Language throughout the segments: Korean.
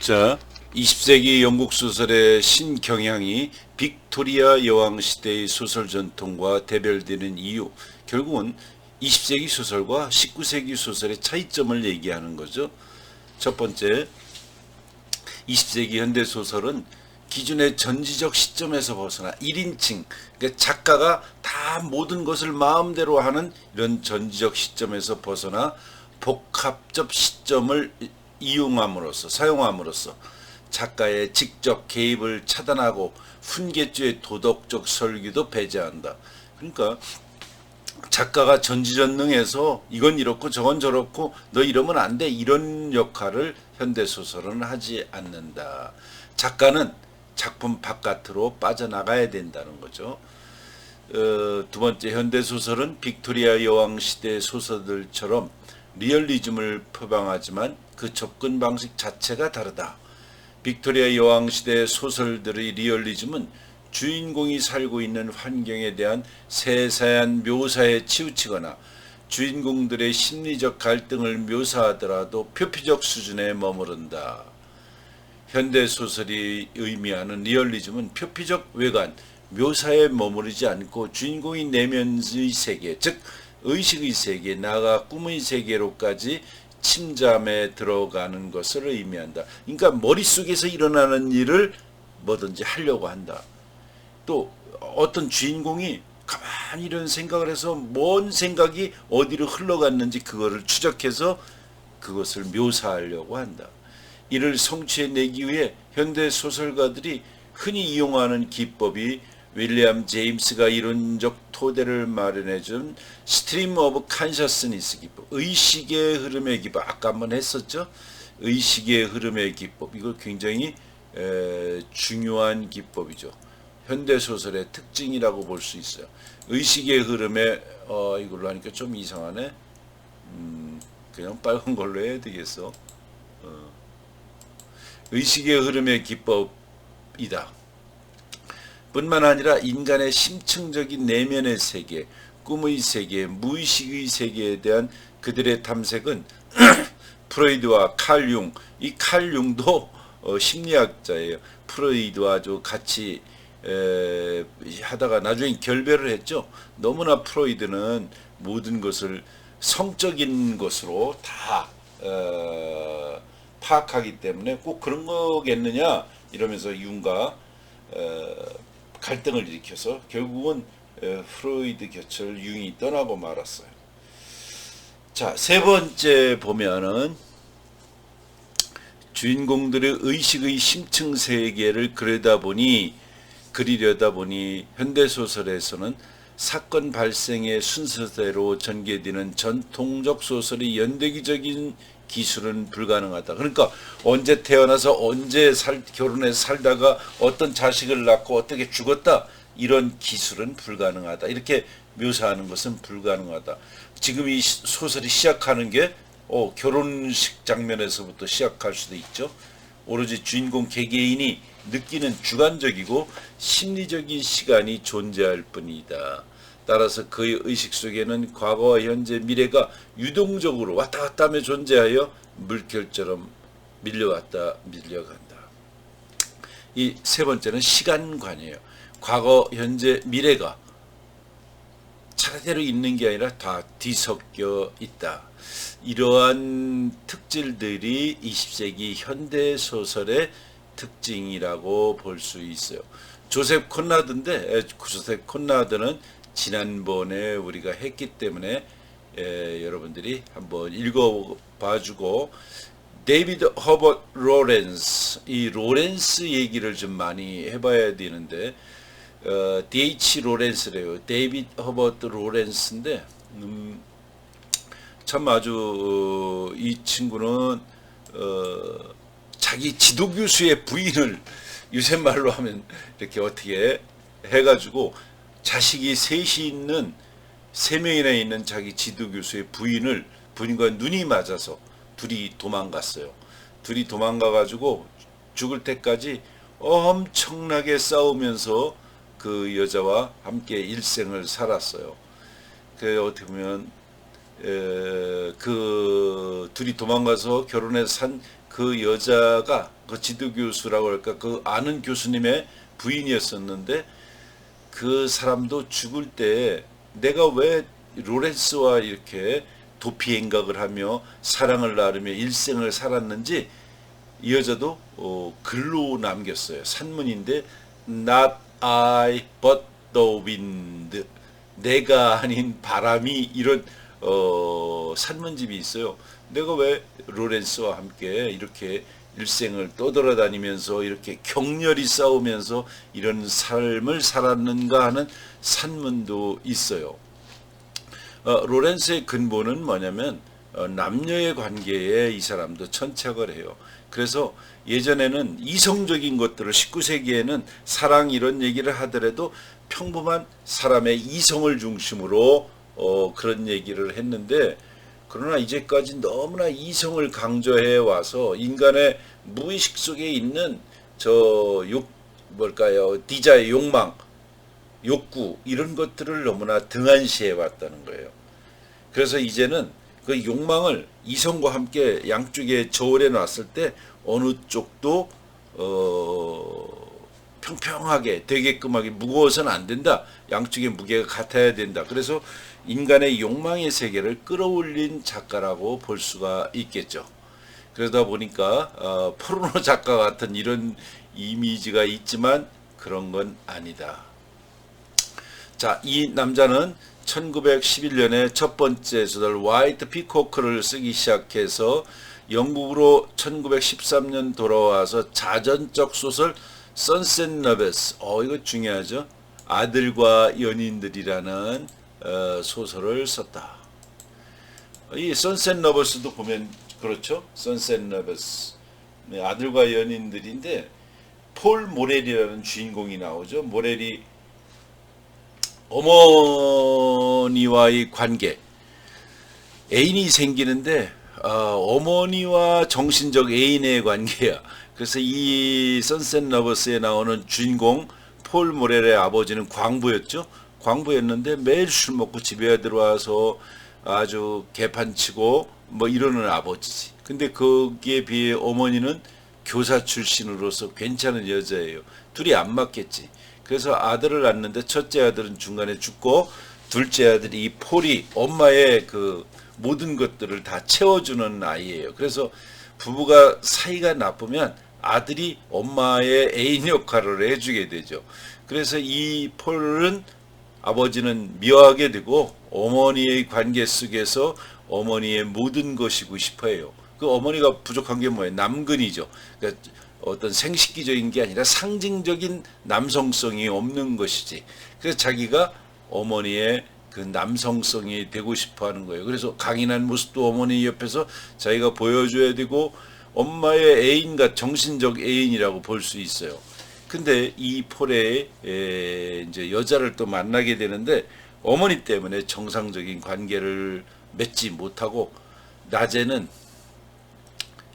자, 20세기 영국 소설의 신경향이 빅토리아 여왕 시대의 소설 전통과 대별되는 이유, 결국은 20세기 소설과 19세기 소설의 차이점을 얘기하는 거죠. 첫 번째, 20세기 현대 소설은 기존의 전지적 시점에서 벗어나 1인칭, 그러니까 작가가 다 모든 것을 마음대로 하는 이런 전지적 시점에서 벗어나 복합적 시점을 이용함으로써, 사용함으로써 작가의 직접 개입을 차단하고 훈계주의 도덕적 설계도 배제한다. 그러니까 작가가 전지전능해서 이건 이렇고 저건 저렇고 너 이러면 안 돼, 이런 역할을 현대소설은 하지 않는다. 작가는 작품 바깥으로 빠져나가야 된다는 거죠. 두 번째, 현대소설은 빅토리아 여왕 시대 소설들처럼 리얼리즘을 표방하지만 그 접근 방식 자체가 다르다. 빅토리아 여왕 시대 소설들의 리얼리즘은 주인공이 살고 있는 환경에 대한 세세한 묘사에 치우치거나 주인공들의 심리적 갈등을 묘사하더라도 표피적 수준에 머무른다. 현대소설이 의미하는 리얼리즘은 표피적 외관, 묘사에 머무르지 않고 주인공의 내면의 세계, 즉 의식의 세계, 나아가 꿈의 세계로까지 침잠에 들어가는 것을 의미한다. 그러니까 머릿속에서 일어나는 일을 뭐든지 하려고 한다. 또 어떤 주인공이 가만히 이런 생각을 해서 뭔 생각이 어디로 흘러갔는지 그거를 추적해서 그것을 묘사하려고 한다. 이를 성취해내기 위해 현대 소설가들이 흔히 이용하는 기법이 윌리엄 제임스가 이론적 토대를 마련해준 스트림 오브 컨셔스니스 기법, 의식의 흐름의 기법, 아까 한번 했었죠. 의식의 흐름의 기법, 이거 굉장히 중요한 기법이죠. 현대소설의 특징이라고 볼 수 있어요. 의식의 흐름에 이걸로 하니까 좀 이상하네. 그냥 빨간 걸로 해야 되겠어. 의식의 흐름의 기법이다. 뿐만 아니라 인간의 심층적인 내면의 세계, 꿈의 세계, 무의식의 세계에 대한 그들의 탐색은 프로이드와 칼 융, 이 칼 융도 심리학자예요. 프로이드와 아주 같이 하다가 나중에 결별을 했죠. 너무나 프로이드는 모든 것을 성적인 것으로 다 파악하기 때문에 꼭 그런 거겠느냐 이러면서 융과 갈등을 일으켜서 결국은 프로이드 곁을 융이 떠나고 말았어요. 자, 세 번째 보면은 주인공들의 의식의 심층 세계를 그리려다 보니 현대소설에서는 사건 발생의 순서대로 전개되는 전통적 소설의 연대기적인 기술은 불가능하다. 그러니까 언제 태어나서 언제 결혼해서 살다가 어떤 자식을 낳고 어떻게 죽었다, 이런 기술은 불가능하다. 이렇게 묘사하는 것은 불가능하다. 지금 이 소설이 시작하는 게 결혼식 장면에서부터 시작할 수도 있죠. 오로지 주인공 개개인이 느끼는 주관적이고 심리적인 시간이 존재할 뿐이다. 따라서 그의 의식 속에는 과거와 현재, 미래가 유동적으로 왔다 갔다 하며 존재하여 물결처럼 밀려왔다 밀려간다. 이 세 번째는 시간관이에요. 과거, 현재, 미래가 차례대로 있는 게 아니라 다 뒤섞여 있다. 이러한 특질들이 20세기 현대소설의 특징이라고 볼 수 있어요. 조셉 콘라드는 지난번에 우리가 했기 때문에 여러분들이 한번 읽어봐주고, 데이비드 허버트 로렌스, 이 로렌스 얘기를 좀 많이 해봐야 되는데 D.H. 로렌스래요. 데이비드 허버트 로렌스인데 참 아주 이 친구는 자기 지도교수의 부인을 요새 말로 하면 이렇게 어떻게 해가지고 자식이 세 명이나 있는 자기 지도교수의 부인과 눈이 맞아서 둘이 도망갔어요. 둘이 도망가가지고 죽을 때까지 엄청나게 싸우면서 그 여자와 함께 일생을 살았어요. 그 어떻게 보면 그 둘이 도망가서 결혼해서 산 그 여자가 그 지도교수라고 할까 그 아는 교수님의 부인이었었는데 그 사람도 죽을 때 내가 왜 로렌스와 이렇게 도피 행각을 하며 사랑을 나누며 일생을 살았는지 이 여자도 글로 남겼어요. 산문인데 Not I but the wind, 내가 아닌 바람이, 이런 산문집이 있어요. 내가 왜 로렌스와 함께 이렇게 일생을 떠돌아다니면서 이렇게 격렬히 싸우면서 이런 삶을 살았는가 하는 산문도 있어요. 로렌스의 근본은 뭐냐면 남녀의 관계에 이 사람도 천착을 해요. 그래서 예전에는 이성적인 것들을 19세기에는 사랑 이런 얘기를 하더라도 평범한 사람의 이성을 중심으로 그런 얘기를 했는데, 그러나 이제까지 너무나 이성을 강조해 와서 인간의 무의식 속에 있는 디자의 욕망, 욕구 이런 것들을 너무나 등한시해 왔다는 거예요. 그래서 이제는 그 욕망을 이성과 함께 양쪽에 저울해 놨을 때 어느 쪽도 평평하게 되게끔 하게 무거워서는 안 된다. 양쪽의 무게가 같아야 된다. 그래서 인간의 욕망의 세계를 끌어올린 작가라고 볼 수가 있겠죠. 그러다 보니까 포르노 작가 같은 이런 이미지가 있지만 그런 건 아니다. 자, 이 남자는 1911년에 첫 번째 소설 화이트 피코크를 쓰기 시작해서 영국으로 1913년 돌아와서 자전적 소설 선셋 러버스, 이거 중요하죠. 아들과 연인들이라는 소설을 썼다. 이 선셋 러버스도 보면 그렇죠. 선셋 러버스, 아들과 연인들인데 폴 모렐이라는 주인공이 나오죠. 모렐이 어머니와의 관계, 애인이 생기는데 어머니와 정신적 애인의 관계야. 그래서 이 선셋 러버스에 나오는 주인공 폴 모렐의 아버지는 광부였죠. 광부였는데 매일 술 먹고 집에 들어와서 아주 개판치고 뭐 이러는 아버지지. 근데 거기에 비해 어머니는 교사 출신으로서 괜찮은 여자예요. 둘이 안 맞겠지. 그래서 아들을 낳는데 첫째 아들은 중간에 죽고 둘째 아들이 이 폴이 엄마의 그 모든 것들을 다 채워주는 아이예요. 그래서 부부가 사이가 나쁘면 아들이 엄마의 애인 역할을 해주게 되죠. 그래서 이 폴은 아버지는 미워하게 되고 어머니의 관계 속에서 어머니의 모든 것이고 싶어해요. 그 어머니가 부족한 게 뭐예요? 남근이죠. 그러니까 어떤 생식기적인 게 아니라 상징적인 남성성이 없는 것이지. 그래서 자기가 어머니의 그 남성성이 되고 싶어 하는 거예요. 그래서 강인한 모습도 어머니 옆에서 자기가 보여줘야 되고 엄마의 애인과 정신적 애인이라고 볼 수 있어요. 근데 이 폴의 이제 여자를 또 만나게 되는데 어머니 때문에 정상적인 관계를 맺지 못하고 낮에는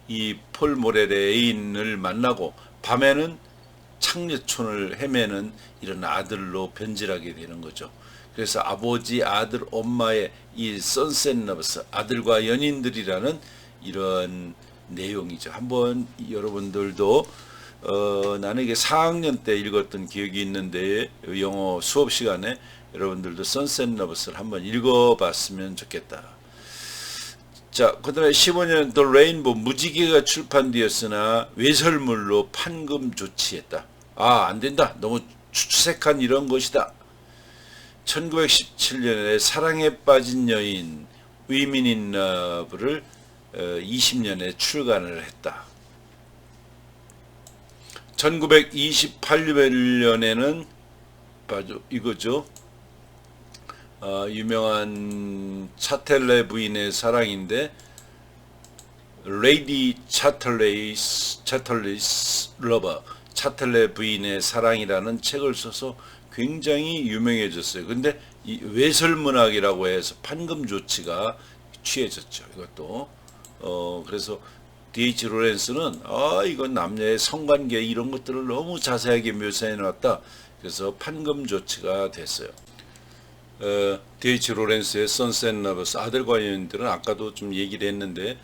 이 폴 모렐의 애인을 만나고 밤에는 창녀촌을 헤매는 이런 아들로 변질하게 되는 거죠. 그래서 아버지, 아들, 엄마의 이 선셋 러버스, 아들과 연인들이라는 이런 내용이죠. 한번 여러분들도 나는 이게 4학년 때 읽었던 기억이 있는데 영어 수업 시간에 여러분들도 선셋 러버스를 한번 읽어봤으면 좋겠다. 자, 그 다음에 15년 더 레인보우, 무지개가 출판되었으나 외설물로 판금 조치했다. 안 된다. 너무 추색한 이런 것이다. 1917년에 사랑에 빠진 여인 위민 인 러브를 20년에 출간을 했다. 1928년에는 이거죠. 유명한 차텔레 부인의 사랑인데 레이디 차텔레이스 러버, 차텔레 부인의 사랑이라는 책을 써서 굉장히 유명해졌어요. 근데 이 외설문학이라고 해서 판금 조치가 취해졌죠. 이것도 그래서 D.H. 로렌스는 이건 남녀의 성관계 이런 것들을 너무 자세하게 묘사해 놨다. 그래서 판금 조치가 됐어요. D.H. 로렌스의 선셋 러버스, 아들과 연인들은 아까도 좀 얘기를 했는데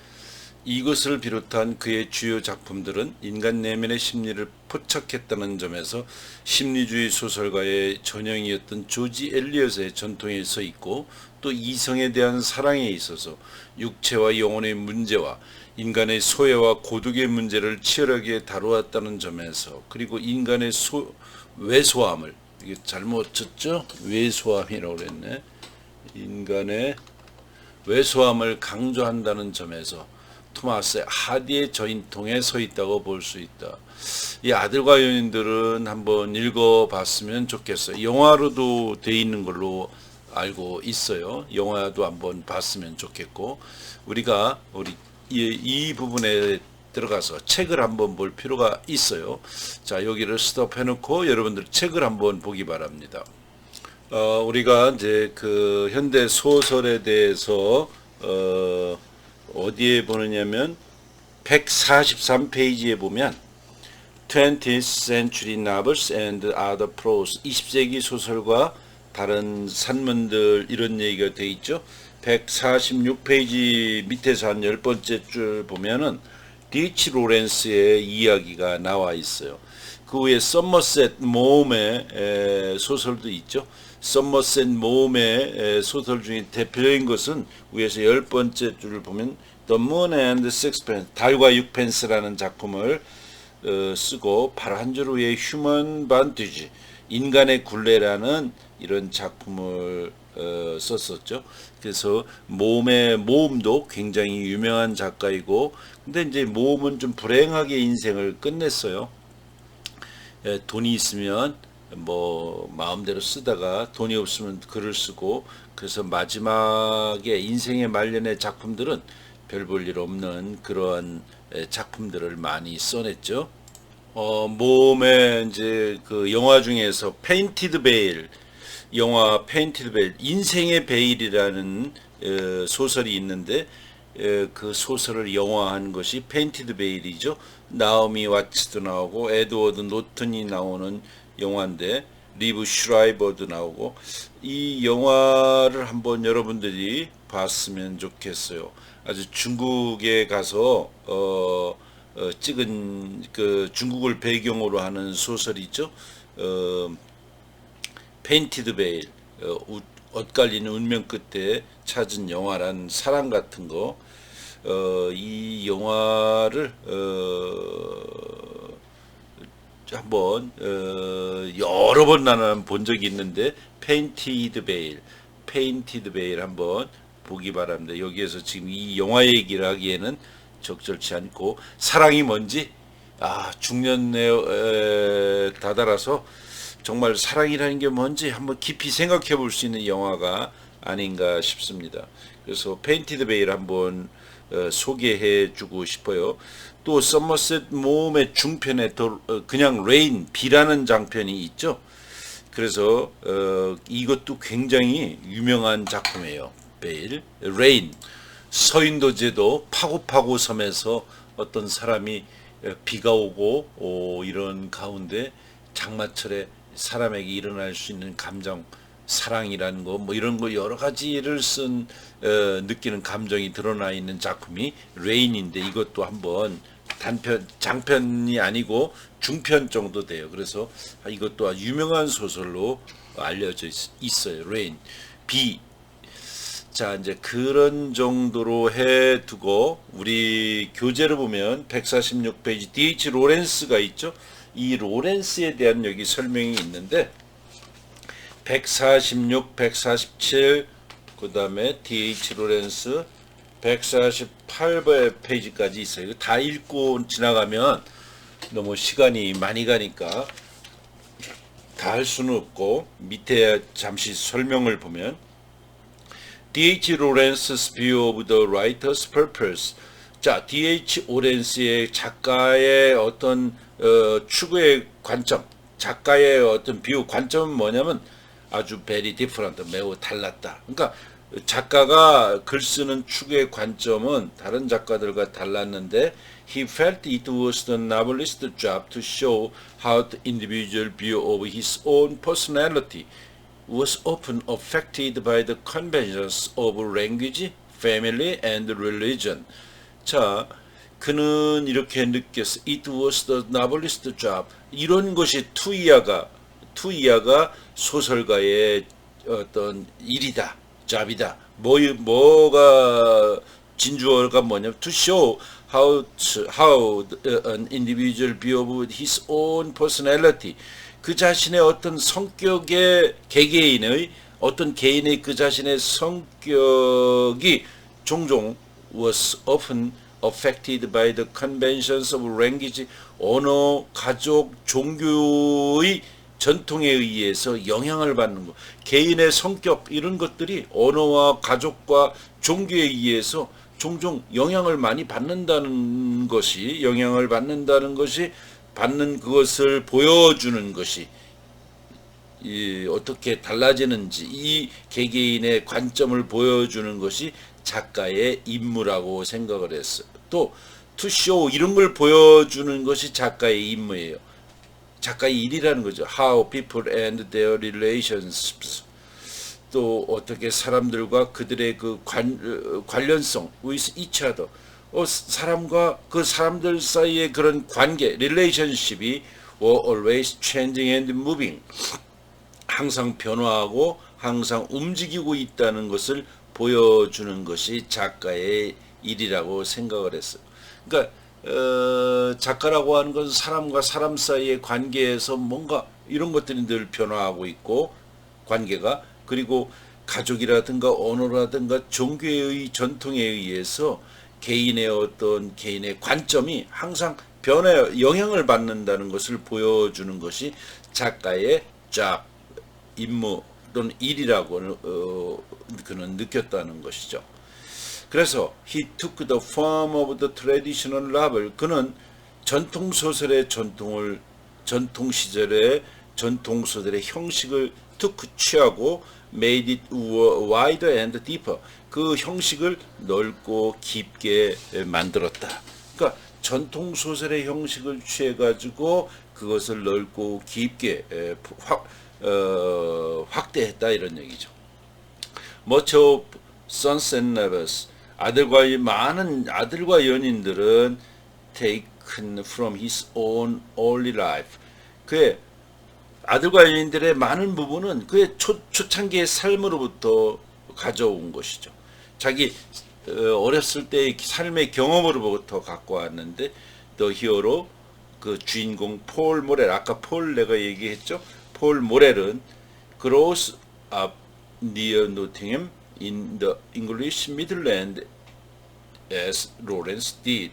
이것을 비롯한 그의 주요 작품들은 인간 내면의 심리를 포착했다는 점에서 심리주의 소설가의 전형이었던 조지 엘리엇의 전통에 서 있고, 또 이성에 대한 사랑에 있어서 육체와 영혼의 문제와 인간의 소외와 고독의 문제를 치열하게 다루었다는 점에서, 그리고 인간의 왜소함을, 이게 잘못 쳤죠? 왜소함이라고 그랬네. 인간의 왜소함을 강조한다는 점에서 토마스 하디의 저인통에 서 있다고 볼 수 있다. 이 아들과 여인들은 한번 읽어봤으면 좋겠어요. 영화로도 돼 있는 걸로 알고 있어요. 영화도 한번 봤으면 좋겠고, 우리가 이 부분에 들어가서 책을 한번 볼 필요가 있어요. 자, 여기를 스톱해 놓고 여러분들 책을 한번 보기 바랍니다. 우리가 이제 그 현대 소설에 대해서 어디에 보느냐면 143페이지에 보면 20th Century Novels and Other Prose, 20세기 소설과 다른 산문들, 이런 얘기가 돼 있죠. 146페이지 밑에서 한 10번째 줄 보면은 D.H. 로렌스의 이야기가 나와 있어요. 그 후에 서머셋 모험의 소설도 있죠. 서머셋 모험의 소설 중에 대표적인 것은 위에서 10번째 줄을 보면 The Moon and Sixpence, 달과 6펜스라는 작품을 쓰고, 바로 한 줄 후에 휴먼 반티지, 인간의 굴레라는 이런 작품을 썼었죠. 그래서 모험도 굉장히 유명한 작가이고, 근데 이제 모험은 좀 불행하게 인생을 끝냈어요. 돈이 있으면 뭐 마음대로 쓰다가 돈이 없으면 글을 쓰고, 그래서 마지막에 인생의 말년의 작품들은 별 볼 일 없는 그러한 작품들을 많이 써냈죠. 모험의 이제 그 영화 중에서 페인티드 베일, 영화 페인티드 베일, 인생의 베일이라는 소설이 있는데, 그 소설을 영화한 것이 페인티드 베일이죠. 나오미 와츠도 나오고 에드워드 노튼이 나오는 영화인데, 리브 슈라이버도 나오고, 이 영화를 한번 여러분들이 봤으면 좋겠어요. 아주 중국에 가서 찍은 그 중국을 배경으로 하는 소설이죠. 페인티드 베일, 엇갈리는 운명 끝에 찾은 영화란 사랑 같은 거. 이 영화를 한번 여러 번 나는 본 적이 있는데, 페인티드 베일 한번 보기 바랍니다. 여기에서 지금 이 영화 얘기를 하기에는 적절치 않고, 사랑이 뭔지 중년에 다다라서 정말 사랑이라는 게 뭔지 한번 깊이 생각해 볼 수 있는 영화가 아닌가 싶습니다. 그래서 페인티드 베일 한번 소개해 주고 싶어요. 또 서머셋 모험의 중편에 그냥 레인, 비라는 장편이 있죠. 그래서 이것도 굉장히 유명한 작품이에요. 베일, 레인, 서인도제도 파고파고 섬에서 어떤 사람이 비가 오고 이런 가운데 장마철에 사람에게 일어날 수 있는 감정, 사랑이라는 거, 뭐 이런 거 여러 가지를 쓴 느끼는 감정이 드러나 있는 작품이 레인인데, 이것도 한번 장편이 아니고 중편 정도 돼요. 그래서 이것도 아주 유명한 소설로 알려져 있어요. 레인, 비. 자, 이제 그런 정도로 해두고 우리 교재를 보면 146페이지 D.H. 로렌스가 있죠. 이 로렌스에 대한 여기 설명이 있는데, 146, 147, 그 다음에 D.H. 로렌스 148페이지까지 있어요. 이거 다 읽고 지나가면 너무 시간이 많이 가니까 다 할 수는 없고, 밑에 잠시 설명을 보면 D.H. Lawrence's view of the writer's purpose. 자, D.H. 로렌스의 작가의 어떤 추구의 관점, 작가의 어떤 뷰, 관점은 뭐냐면 아주 very different, 매우 달랐다. 그러니까 작가가 글 쓰는 추구의 관점은 다른 작가들과 달랐는데, he felt it was the novelist's job to show how the individual view of his own personality was often affected by the conventions of language, family, and religion. 자, 그는 이렇게 느꼈어. It was the novelist job. 이런 것이 투이야가 소설가의 어떤 일이다, 잡이다. 뭐가 진주어가 뭐냐면 to show how an individual view of his own personality. 그 자신의 어떤 성격의 개개인의 어떤 개인의 그 자신의 성격이 종종 was often affected by the conventions of language, 언어, 가족, 종교의 전통에 의해서 영향을 받는 것. 개인의 성격 이런 것들이 언어와 가족과 종교에 의해서 종종 영향을 많이 받는 것이 받는 그것을 보여주는 것이 어떻게 달라지는지 이 개개인의 관점을 보여주는 것이 작가의 임무라고 생각을 했어요. 또 to show 이런 걸 보여주는 것이 작가의 임무예요. 작가의 일이라는 거죠. How people and their relationships. 또 어떻게 사람들과 그들의 그 관련성 with each other. 사람과 그 사람들 사이의 그런 관계, relationship이 were always changing and moving. 항상 변화하고 항상 움직이고 있다는 것을 보여주는 것이 작가의 일이라고 생각을 했어요. 그러니까 작가라고 하는 것은 사람과 사람 사이의 관계에서 뭔가 이런 것들이 늘 변화하고 있고 관계가 그리고 가족이라든가 언어라든가 종교의 전통에 의해서 개인의 관점이 항상 영향을 받는다는 것을 보여주는 것이 작가의 임무 또는 일이라고 그는 느꼈다는 것이죠. 그래서 he took the form of the traditional novel. 그는 전통 시절의 전통 소설의 형식을 취하고 made it wider and deeper. 그 형식을 넓고 깊게 만들었다. 그러니까 전통 소설의 형식을 취해 가지고 그것을 넓고 깊게 확대했다 이런 얘기죠. Much of Sons and Lovers, 많은 아들과 연인들은 taken from his own early life. 그의 아들과 연인들의 많은 부분은 그의 초창기의 삶으로부터 가져온 것이죠. 자기 어렸을 때의 삶의 경험으로부터 갖고 왔는데 The Hero, 그 주인공 폴 모렐, 아까 폴 내가 얘기했죠. 폴 모렐은 grows up near Nottingham in the English Midland as Lawrence did.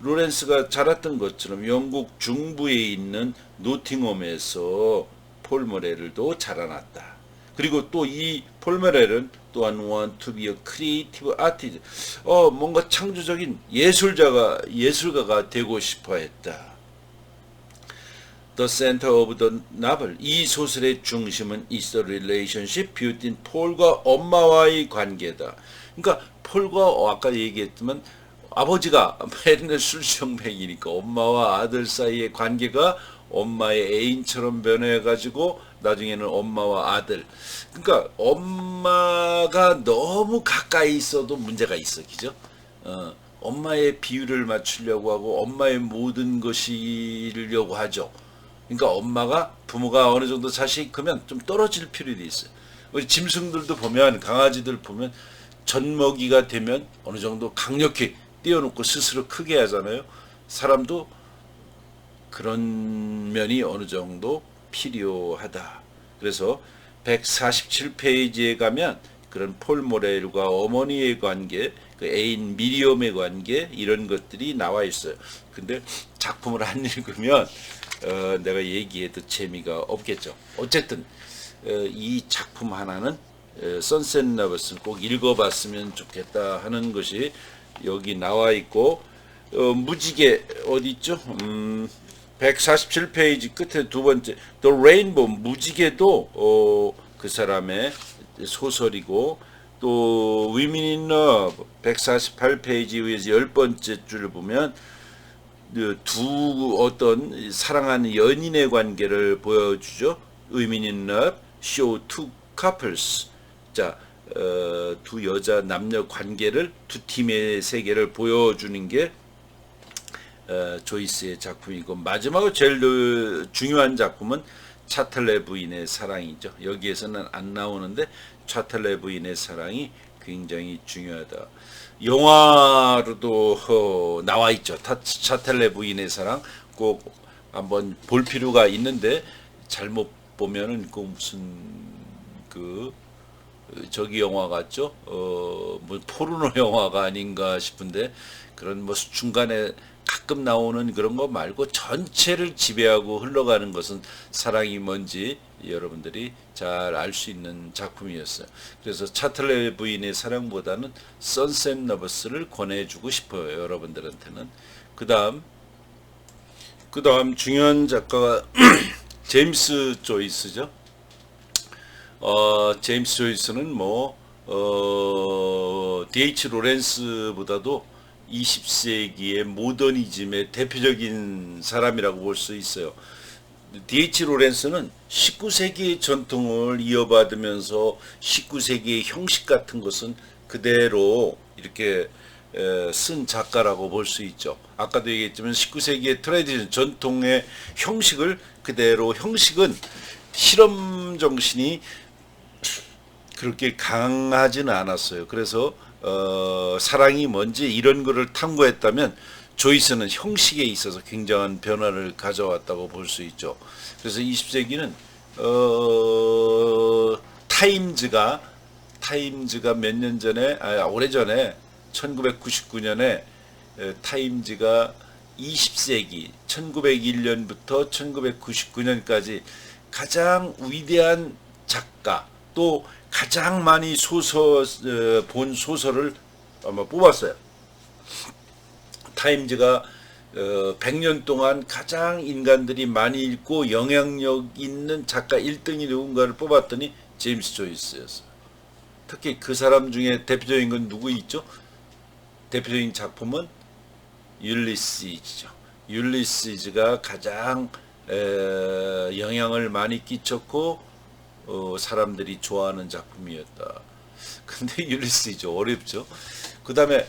로렌스가 자랐던 것처럼 영국 중부에 있는 노팅엄에서 폴 모렐도 자라났다. 그리고 또 이 폴 모렐은 또한 want to be a creative artist. 뭔가 창조적인 예술가가 되고 싶어 했다. The center of the novel. 이 소설의 중심은 is the relationship between 폴과 엄마와의 관계다. 그러니까 폴과 아까 얘기했지만 아버지가 메리는 술주정뱅이니까 엄마와 아들 사이의 관계가 엄마의 애인처럼 변해가지고 나중에는 엄마와 아들. 그러니까 엄마가 너무 가까이 있어도 문제가 있어, 그죠? 엄마의 비율을 맞추려고 하고 엄마의 모든 것이려고 하죠. 그러니까 부모가 어느 정도 자식이 크면 좀 떨어질 필요도 있어요. 우리 짐승들도 보면 강아지들 보면 젖먹이가 되면 어느 정도 강력히 띄워놓고 스스로 크게 하잖아요. 사람도 그런 면이 어느 정도 필요하다. 그래서 147페이지에 가면 그런 폴 모렐과 어머니의 관계, 그 애인 미리엄의 관계 이런 것들이 나와 있어요. 근데 작품을 안 읽으면 내가 얘기해도 재미가 없겠죠. 어쨌든 이 작품 하나는 선셋 러버스를 꼭 읽어봤으면 좋겠다 하는 것이 여기 나와 있고 무지개 어디 있죠? 147페이지 끝에 두 번째 The Rainbow 무지개도 그 사람의 소설이고 또 Women in Love 148페이지 위에서 10번째 줄을 보면 어떤 사랑하는 연인의 관계를 보여주죠. Women in Love show two couples. 자, 두 여자 남녀 관계를 두 팀의 세계를 보여주는 게 조이스의 작품이고, 마지막으로 제일 중요한 작품은 차텔레 부인의 사랑이죠. 여기에서는 안 나오는데 차텔레 부인의 사랑이 굉장히 중요하다. 영화로도 나와 있죠. 차텔레 부인의 사랑 꼭 한번 볼 필요가 있는데, 잘못 보면은 그 무슨 저기 영화 같죠? 뭐 포르노 영화가 아닌가 싶은데, 그런 뭐 중간에 가끔 나오는 그런 거 말고 전체를 지배하고 흘러가는 것은 사랑이 뭔지 여러분들이 잘 알 수 있는 작품이었어요. 그래서 차틀레 부인의 사랑보다는 선셋 러버스를 권해주고 싶어요, 여러분들한테는. 그 다음 중요한 작가가 제임스 조이스죠. 제임스 조이스는 D.H. 로렌스보다도 20세기의 모더니즘의 대표적인 사람이라고 볼 수 있어요. D.H. 로렌스는 19세기의 전통을 이어받으면서 19세기의 형식 같은 것은 그대로 이렇게 쓴 작가라고 볼 수 있죠. 아까도 얘기했지만 19세기의 트레디션, 전통의 형식을 그대로, 형식은 실험 정신이 그렇게 강하지는 않았어요. 그래서 사랑이 뭔지 이런 거를 탐구했다면 조이스는 형식에 있어서 굉장한 변화를 가져왔다고 볼 수 있죠. 그래서 20세기는 타임즈가 몇 년 전에, 오래전에 1999년에 타임즈가 20세기 1901년부터 1999년까지 가장 위대한 작가, 또 가장 많이 본 소설을 아마 뽑았어요. 타임즈가 100년 동안 가장 인간들이 많이 읽고 영향력 있는 작가 1등이 누군가를 뽑았더니 제임스 조이스였어요. 특히 그 사람 중에 대표적인 건 누구 있죠? 대표적인 작품은 율리시즈죠. 율리시즈가 가장 영향을 많이 끼쳤고 사람들이 좋아하는 작품이었다. 근데 율리시즈 어렵죠. 그 다음에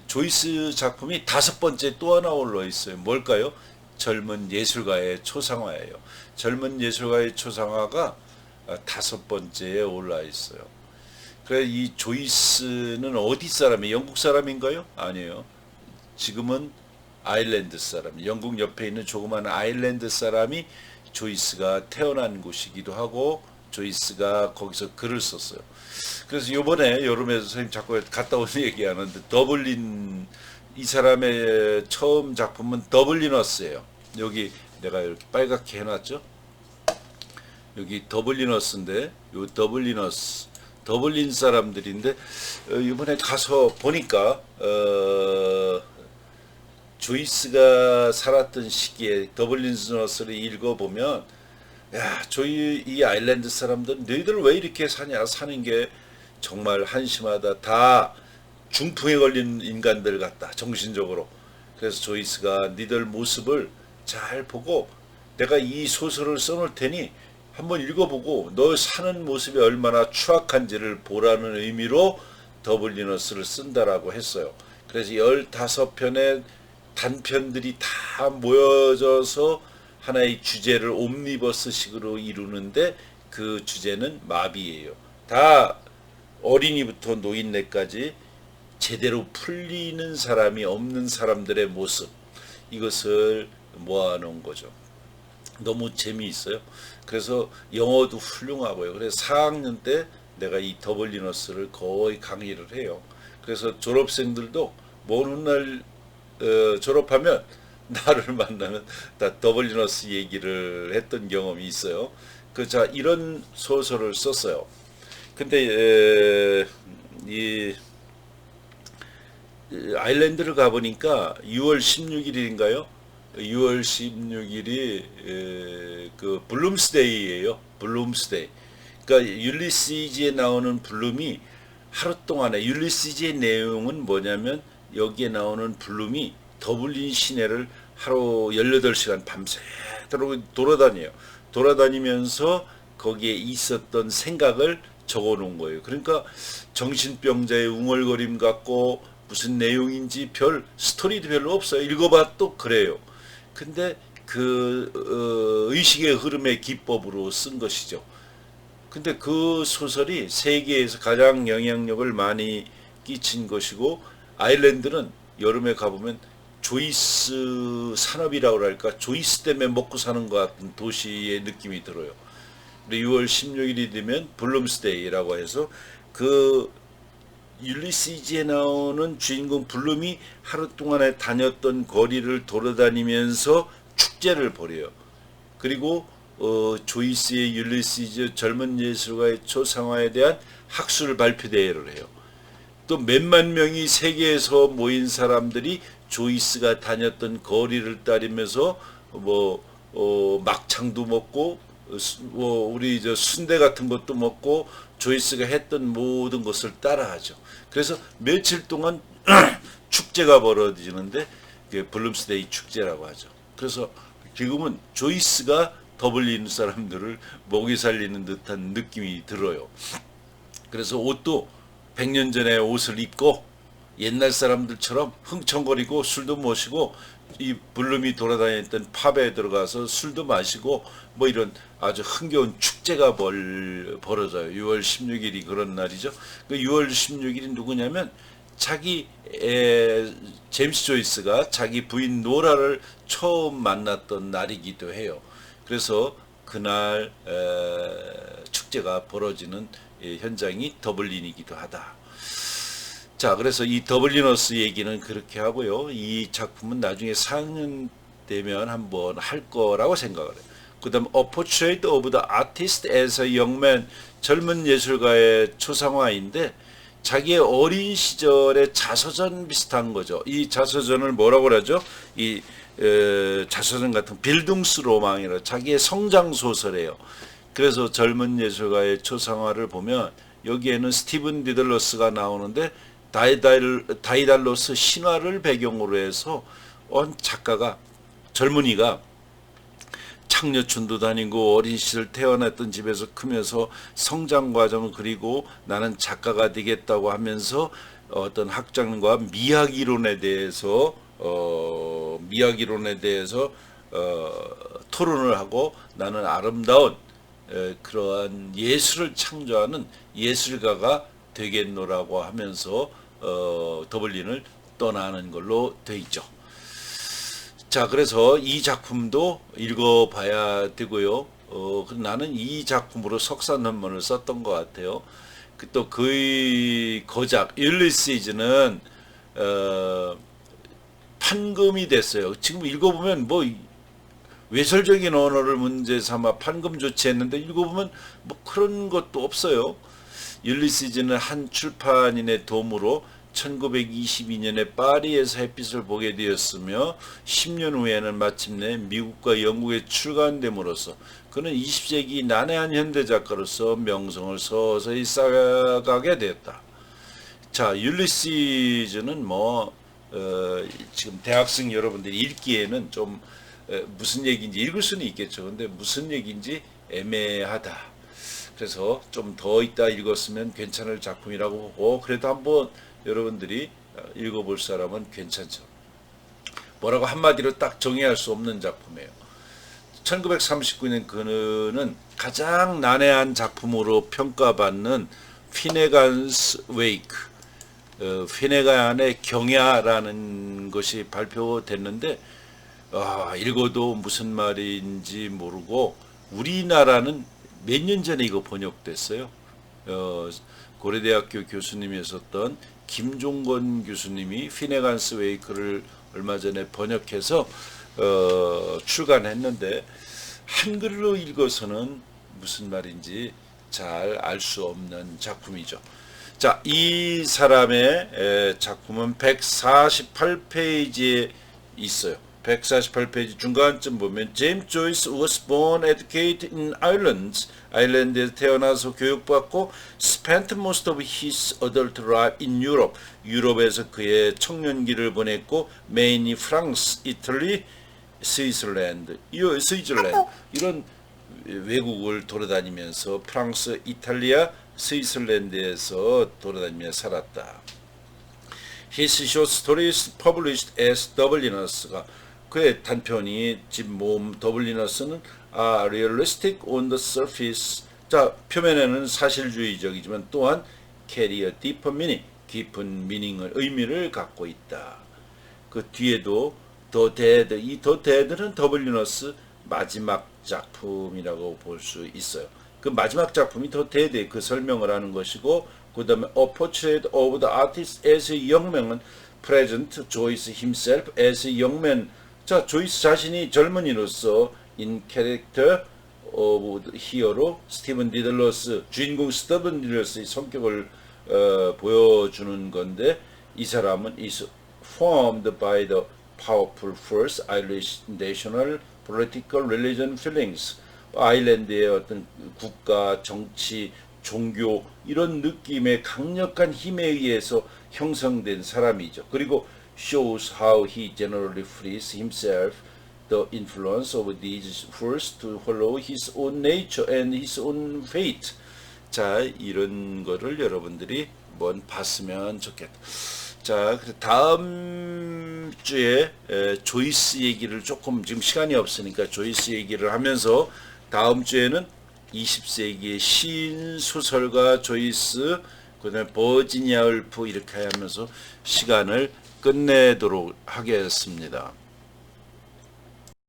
조이스 작품이 5번째 또 하나 올라 있어요. 뭘까요? 젊은 예술가의 초상화예요. 젊은 예술가의 초상화가 5번째에 올라 있어요. 그래, 이 조이스는 어디 사람이에요? 영국 사람인가요? 아니에요. 지금은 아일랜드 사람, 영국 옆에 있는 조그마한 아일랜드 사람이 조이스가 태어난 곳이기도 하고, 조이스가 거기서 글을 썼어요. 그래서 요번에 여름에 선생님 자꾸 갔다 온 얘기하는데, 더블린, 이 사람의 처음 작품은 더블리너스예요. 여기 내가 이렇게 빨갛게 해놨죠. 여기 더블리너스인데, 요 더블린 사람들인데, 이번에 가서 보니까 조이스가 살았던 시기에 더블린너스를 읽어보면, 야, 이 아일랜드 사람들 너희들 왜 이렇게 사냐, 사는 게 정말 한심하다, 다 중풍에 걸린 인간들 같다, 정신적으로. 그래서 조이스가 니들 모습을 잘 보고 내가 이 소설을 써놓을 테니 한번 읽어보고 너 사는 모습이 얼마나 추악한지를 보라는 의미로 더블리너스를 쓴다라고 했어요. 그래서 15편의 단편들이 다 모여져서 하나의 주제를 옴니버스식으로 이루는데, 그 주제는 마비예요. 다 어린이부터 노인네까지 제대로 풀리는 사람이 없는 사람들의 모습, 이것을 모아놓은 거죠. 너무 재미있어요. 그래서 영어도 훌륭하고요. 그래서 4학년 때 내가 이 더블리너스를 거의 강의를 해요. 그래서 졸업생들도 먼 훗날 졸업하면 나를 만나면 다 더블리너스 얘기를 했던 경험이 있어요. 자, 이런 소설을 썼어요. 근데 이 아일랜드를 가보니까 6월 16일인가요? 6월 16일이 그 블룸스데이예요. 블룸스데이. 그러니까 율리시즈에 나오는 블룸이 하루 동안에, 율리시즈의 내용은 뭐냐면 여기에 나오는 블룸이 더블린 시내를 하루 18시간 밤새도록 돌아다니면서 거기에 있었던 생각을 적어 놓은 거예요. 그러니까 정신병자의 웅얼거림 같고 무슨 내용인지 별 스토리도 별로 없어요. 읽어봐 또 그래요. 근데 그 의식의 흐름의 기법으로 쓴 것이죠. 근데 그 소설이 세계에서 가장 영향력을 많이 끼친 것이고, 아일랜드는 여름에 가보면 조이스 산업이라고 할까, 조이스 때문에 먹고 사는 것 같은 도시의 느낌이 들어요. 6월 16일이 되면 블룸스데이라고 해서 그 율리시즈에 나오는 주인공 블룸이 하루 동안에 다녔던 거리를 돌아다니면서 축제를 벌여요. 그리고 조이스의 율리시즈 젊은 예술가의 초상화에 대한 학술 발표대회를 해요. 또 몇만 명이 세계에서 모인 사람들이 조이스가 다녔던 거리를 따르면서 막창도 먹고 우리 저 순대 같은 것도 먹고 조이스가 했던 모든 것을 따라하죠. 그래서 며칠 동안 축제가 벌어지는데 블룸스데이 축제라고 하죠. 그래서 지금은 조이스가 더블린 사람들을 먹이 살리는 듯한 느낌이 들어요. 그래서 옷도 100년 전에 옷을 입고 옛날 사람들처럼 흥청거리고 술도 마시고 이 블룸이 돌아다녔던 팝에 들어가서 술도 마시고 뭐 이런 아주 흥겨운 축제가 벌어져요. 6월 16일이 그런 날이죠. 그 6월 16일이 누구냐면 제임스 조이스가 자기 부인 노라를 처음 만났던 날이기도 해요. 그래서 그날 축제가 벌어지는 현장이 더블린이기도 하다. 자, 그래서 이 더블리너스 얘기는 그렇게 하고요. 이 작품은 나중에 4년 되면 한번 할 거라고 생각을 해요. 그 다음 A Portrait of the Artist as a Young Man, 젊은 예술가의 초상화인데 자기의 어린 시절의 자서전 비슷한 거죠. 이 자서전을 뭐라고 그러죠? 이 자서전 같은 빌둥스 로망이라 자기의 성장 소설이에요. 그래서 젊은 예술가의 초상화를 보면 여기에는 스티븐 디들러스가 나오는데 다이달로스 신화를 배경으로 해서 작가가 젊은이가 창녀촌도 다니고 어린 시절 태어났던 집에서 크면서 성장 과정을 그리고 나는 작가가 되겠다고 하면서 어떤 학장과 미학 이론에 대해서 토론을 하고 나는 아름다운 그러한 예술을 창조하는 예술가가 되겠노라고 하면서 더블린을 떠나는 걸로 돼 있죠. 자, 그래서 이 작품도 읽어봐야 되고요. 나는 이 작품으로 석사 논문을 썼던 것 같아요. 또 그의 거작 율리시즈는 판금이 됐어요. 지금 읽어보면 뭐 외설적인 언어를 문제 삼아 판금 조치했는데 읽어보면 뭐 그런 것도 없어요. 율리시즈는 한 출판인의 도움으로 1922년에 파리에서 햇빛을 보게 되었으며 10년 후에는 마침내 미국과 영국에 출간됨으로써 그는 20세기 난해한 현대작가로서 명성을 서서히 쌓아가게 되었다. 자, 율리시즈는 지금 대학생 여러분들이 읽기에는 좀 무슨 얘기인지 읽을 수는 있겠죠. 근데 무슨 얘기인지 애매하다. 그래서 좀 더 있다 읽었으면 괜찮을 작품이라고 보고, 그래도 한번 여러분들이 읽어볼 사람은 괜찮죠. 뭐라고 한마디로 딱 정의할 수 없는 작품이에요. 1939년 그는 가장 난해한 작품으로 평가받는 피네간스 웨이크, 피네간의 경야라는 것이 발표됐는데 읽어도 무슨 말인지 모르고, 우리나라는 몇 년 전에 이거 번역됐어요. 고려대학교 교수님이었던 김종건 교수님이 피네간스 웨이크를 얼마 전에 번역해서 출간했는데 한글로 읽어서는 무슨 말인지 잘 알 수 없는 작품이죠. 자, 이 사람의 작품은 148페이지에 있어요. 148페이지 중간쯤 보면 James Joyce was born educated in Ireland. 아일랜드에서 태어나서 교육받고 spent most of his adult life in Europe. 유럽에서 그의 청년기를 보냈고 mainly France, Italy, 스위스랜드 이런 외국을 돌아다니면서 프랑스, 이탈리아, 스위스랜드에서 돌아다니며 살았다. His short stories published as Dubliners,가 그의 단편이 집 모음 더블리너스는 realistic on the surface. 자, 표면에는 사실주의적이지만 또한 carry a deeper meaning, 깊은 미닝을 의미를 갖고 있다. 그 뒤에도 The Dead, 이 The Dead는 더블리너스 마지막 작품이라고 볼 수 있어요. 그 마지막 작품이 The Dead의 그 설명을 하는 것이고, 그 다음에 A Portrait of the Artist as a Young Man은 Present Joyce himself as a young man. 자, 조이스 자신이 젊은이로서 in character of the hero 스티븐 디들러스, 주인공 스티븐 디들러스의 성격을 보여주는 건데, 이 사람은 is formed by the powerful first Irish national political religion feelings. 아일랜드의 어떤 국가, 정치, 종교 이런 느낌의 강력한 힘에 의해서 형성된 사람이죠. 그리고 shows how he generally frees himself the influence of these forces to follow his own nature and his own fate. 자, 이런 거를 여러분들이 한번 봤으면 좋겠다. 자, 다음 주에 조이스 얘기를 조금, 지금 시간이 없으니까 조이스 얘기를 하면서 다음 주에는 20세기의 시인, 소설가 조이스, 그 다음에 버지니아 울프 이렇게 하면서 시간을 끝내도록 하겠습니다.